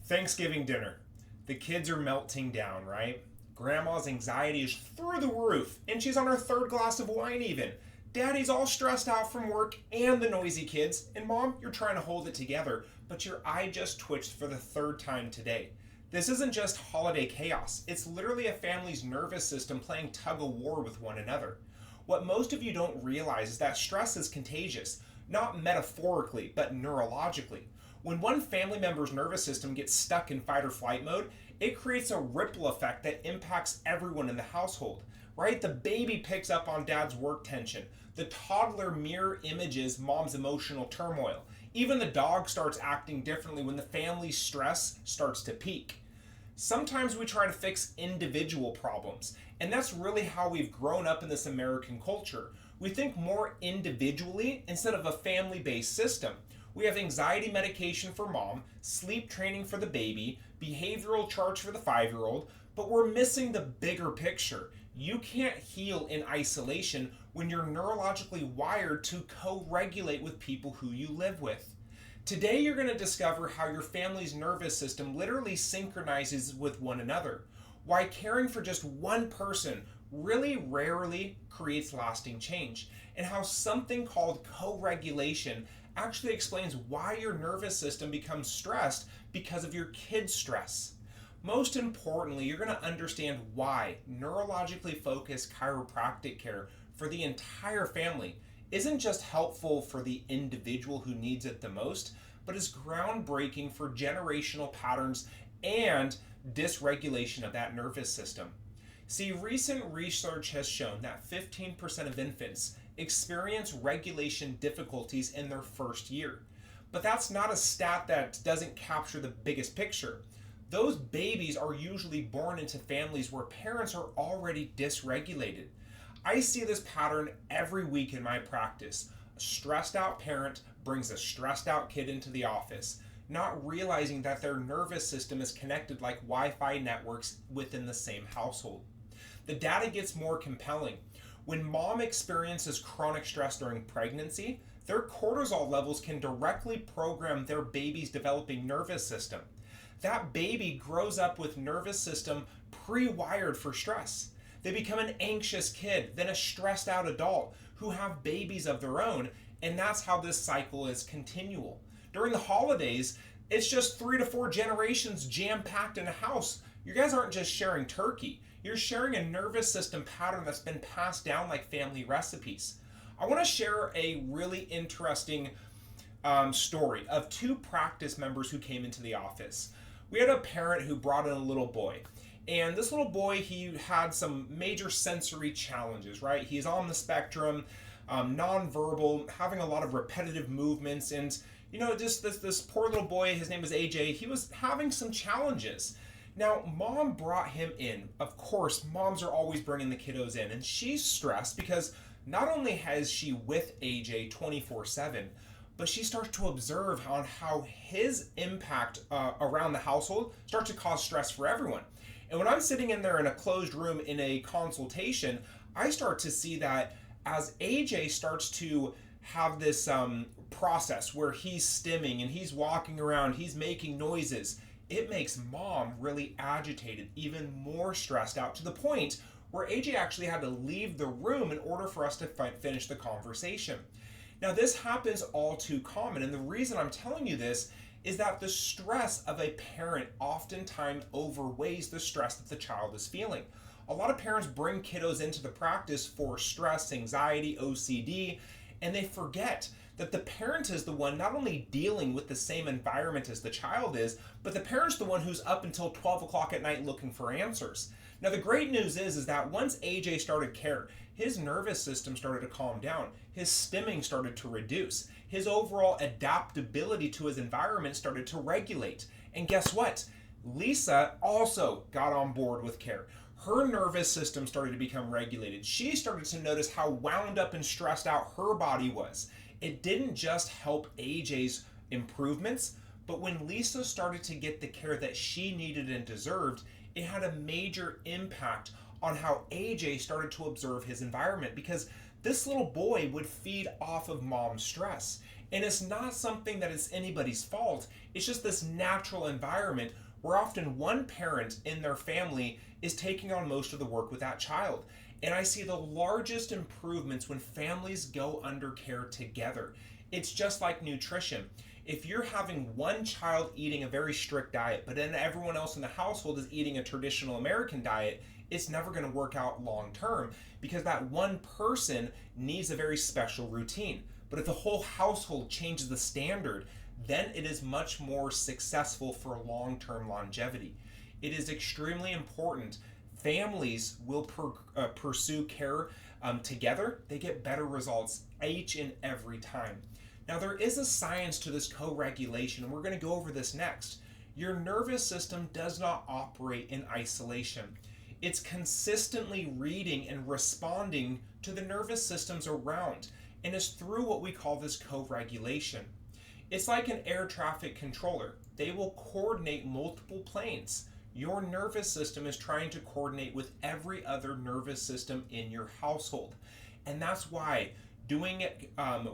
Thanksgiving dinner. The kids are melting down, right? Grandma's anxiety is through the roof, and she's on her third glass of wine, even. Daddy's all stressed out from work and the noisy kids, and mom, you're trying to hold it together, but your eye just twitched for the third time today. This isn't just holiday chaos, it's literally a family's nervous system playing tug of war with one another. What most of you don't realize is that stress is contagious, not metaphorically, but neurologically. When one family member's nervous system gets stuck in fight or flight mode, it creates a ripple effect that impacts everyone in the household, right? The baby picks up on dad's work tension. The toddler mirror images mom's emotional turmoil. Even the dog starts acting differently when the family's stress starts to peak. Sometimes we try to fix individual problems, and that's really how we've grown up in this American culture. We think more individually instead of a family-based system. We have anxiety medication for mom, sleep training for the baby, behavioral charts for the 5-year-old, but we're missing the bigger picture. You can't heal in isolation when you're neurologically wired to co-regulate with people who you live with. Today you're going to discover how your family's nervous system literally synchronizes with one another, why caring for just one person really rarely creates lasting change, and how something called co-regulation actually explains why your nervous system becomes stressed because of your kid's stress. Most importantly, you're going to understand why neurologically focused chiropractic care for the entire family isn't just helpful for the individual who needs it the most, but is groundbreaking for generational patterns and dysregulation of that nervous system. See, recent research has shown that 15% of infants experience regulation difficulties in their first year. But that's not a stat that doesn't capture the biggest picture. Those babies are usually born into families where parents are already dysregulated. I see this pattern every week in my practice. A stressed out parent brings a stressed out kid into the office, not realizing that their nervous system is connected like Wi-Fi networks within the same household. The data gets more compelling. When mom experiences chronic stress during pregnancy, their cortisol levels can directly program their baby's developing nervous system. That baby grows up with nervous system pre-wired for stress. They become an anxious kid, then a stressed out adult who have babies of their own, and that's how this cycle is continual. During the holidays, it's just 3 to 4 generations jam-packed in a house. You guys aren't just sharing turkey. You're sharing a nervous system pattern that's been passed down like family recipes. I want to share a really interesting story of 2 practice members who came into the office. We had a parent who brought in a little boy. And this little boy, he had some major sensory challenges, right? He's on the spectrum, nonverbal, having a lot of repetitive movements. And, just this poor little boy, his name was AJ, he was having some challenges. Now, mom brought him in. Of course, moms are always bringing the kiddos in. And she's stressed because not only has she with AJ 24/7, but she starts to observe on how his impact around the household starts to cause stress for everyone. And when I'm sitting in there in a closed room in a consultation, I start to see that as AJ starts to have this process where he's stimming and he's walking around, he's making noises, it makes mom really agitated, even more stressed out, to the point where AJ actually had to leave the room in order for us to finish the conversation. Now, this happens all too common, and the reason I'm telling you this is that the stress of a parent oftentimes overweighs the stress that the child is feeling. A lot of parents bring kiddos into the practice for stress, anxiety, OCD, and they forget that the parent is the one not only dealing with the same environment as the child is, but the parent's the one who's up until 12 o'clock at night looking for answers. Now, the great news is that once AJ started care, his nervous system started to calm down. His stimming started to reduce. His overall adaptability to his environment started to regulate. And guess what? Lisa also got on board with care. Her nervous system started to become regulated. She started to notice how wound up and stressed out her body was. It didn't just help AJ's improvements, but when Lisa started to get the care that she needed and deserved, it had a major impact on how AJ started to observe his environment, because this little boy would feed off of mom's stress. And it's not something that is anybody's fault. It's just this natural environment where often one parent in their family is taking on most of the work with that child. And I see the largest improvements when families go under care together. It's just like nutrition. If you're having one child eating a very strict diet, but then everyone else in the household is eating a traditional American diet, it's never going to work out long term because that one person needs a very special routine. But if the whole household changes the standard, then it is much more successful for long-term longevity. It is extremely important. Families will pursue care together. They get better results each and every time. Now, there is a science to this co-regulation, and we're going to go over this next. Your nervous system does not operate in isolation. It's consistently reading and responding to the nervous systems around, and it's through what we call this co-regulation. It's like an air traffic controller. They will coordinate multiple planes. Your nervous system is trying to coordinate with every other nervous system in your household. And that's why doing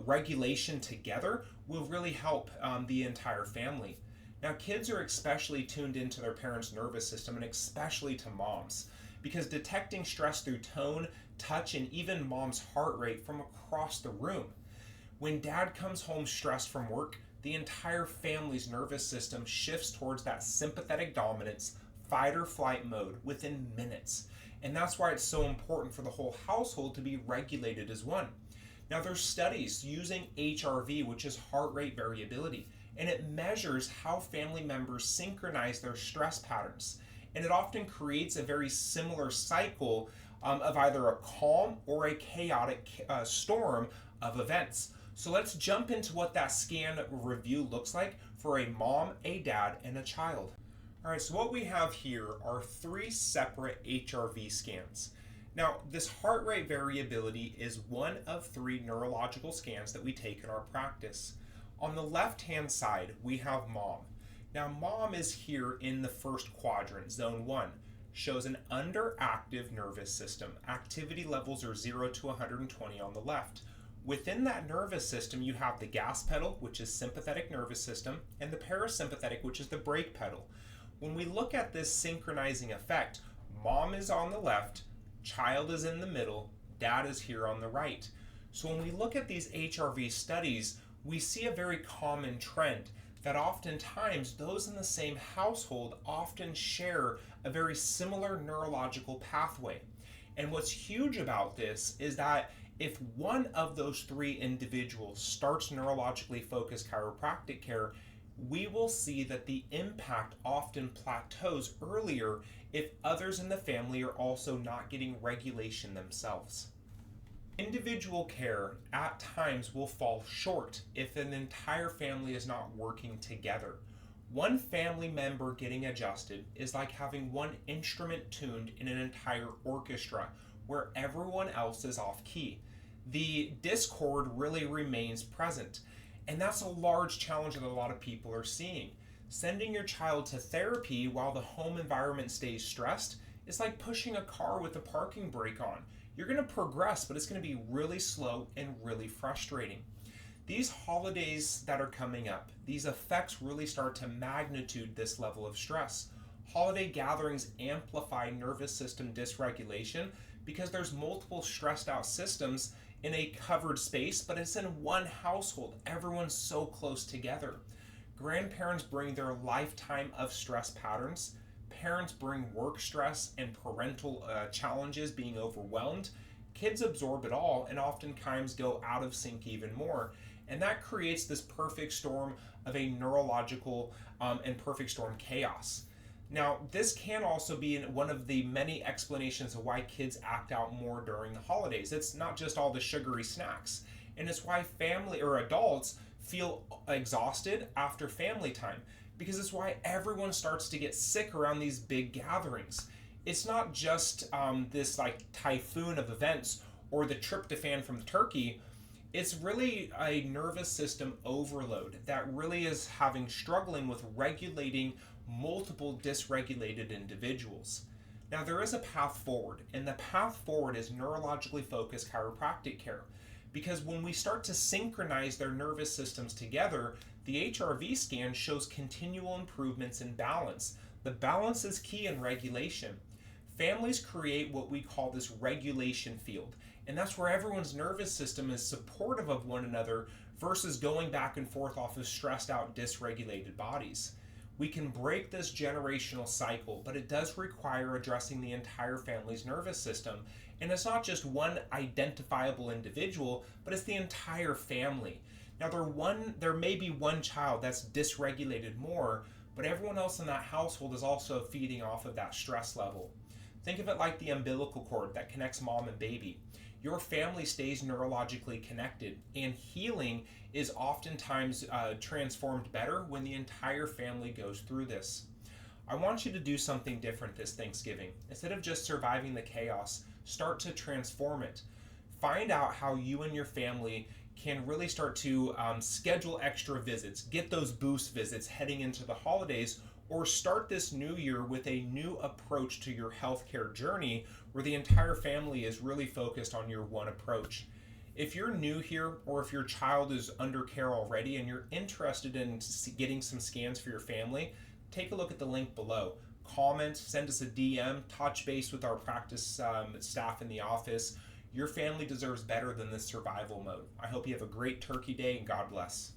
regulation together will really help the entire family. Now, kids are especially tuned into their parents' nervous system, and especially to moms, because detecting stress through tone, touch, and even mom's heart rate from across the room. When dad comes home stressed from work, the entire family's nervous system shifts towards that sympathetic dominance, fight or flight mode within minutes. And that's why it's so important for the whole household to be regulated as one. Now, there's studies using HRV, which is heart rate variability, and it measures how family members synchronize their stress patterns. And it often creates a very similar cycle of either a calm or a chaotic storm of events. So let's jump into what that scan review looks like for a mom, a dad, and a child. All right, so what we have here are 3 separate HRV scans. Now, this heart rate variability is one of 3 neurological scans that we take in our practice. On the left-hand side, we have mom. Now, mom is here in the first quadrant, zone 1, shows an underactive nervous system. Activity levels are 0 to 120 on the left. Within that nervous system, you have the gas pedal, which is sympathetic nervous system, and the parasympathetic, which is the brake pedal. When we look at this synchronizing effect, mom is on the left, child is in the middle, dad is here on the right. So when we look at these HRV studies, we see a very common trend that oftentimes those in the same household often share a very similar neurological pathway. And what's huge about this is that if one of those 3 individuals starts neurologically focused chiropractic care, we will see that the impact often plateaus earlier if others in the family are also not getting regulation themselves. Individual care at times will fall short if an entire family is not working together. One family member getting adjusted is like having one instrument tuned in an entire orchestra where everyone else is off key. The discord really remains present, and that's a large challenge that a lot of people are seeing. Sending your child to therapy while the home environment stays stressed is like pushing a car with the parking brake on. You're going to progress, but it's going to be really slow and really frustrating. These holidays that are coming up, these effects really start to magnitude this level of stress. Holiday gatherings amplify nervous system dysregulation because there's multiple stressed out systems in a covered space, but it's in one household. Everyone's so close together. Grandparents bring their lifetime of stress patterns. Parents bring work stress and parental challenges, being overwhelmed. Kids absorb it all and oftentimes go out of sync even more. And that creates this perfect storm of a neurological and perfect storm chaos. Now, this can also be one of the many explanations of why kids act out more during the holidays. It's not just all the sugary snacks. And it's why family or adults feel exhausted after family time, because it's why everyone starts to get sick around these big gatherings. It's not just this like typhoon of events or the tryptophan from turkey. It's really a nervous system overload that really is struggling with regulating multiple dysregulated individuals. Now, there is a path forward, and the path forward is neurologically focused chiropractic care. because when we start to synchronize their nervous systems together, the HRV scan shows continual improvements in balance. The balance is key in regulation. Families create what we call this regulation field, and that's where everyone's nervous system is supportive of one another versus going back and forth off of stressed out, dysregulated bodies. We can break this generational cycle, but it does require addressing the entire family's nervous system. And it's not just one identifiable individual, but it's the entire family. Now, there may be one child that's dysregulated more, but everyone else in that household is also feeding off of that stress level. Think of it like the umbilical cord that connects mom and baby. Your family stays neurologically connected, and healing is oftentimes transformed better when the entire family goes through this. I want you to do something different this Thanksgiving. Instead of just surviving the chaos, start to transform it. Find out how you and your family can really start to schedule extra visits, get those boost visits heading into the holidays, or start this new year with a new approach to your healthcare journey where the entire family is really focused on your one approach. If you're new here, or if your child is under care already and you're interested in getting some scans for your family, take a look at the link below. Comment, send us a DM, touch base with our practice staff in the office. Your family deserves better than this survival mode. I hope you have a great Turkey Day, and God bless.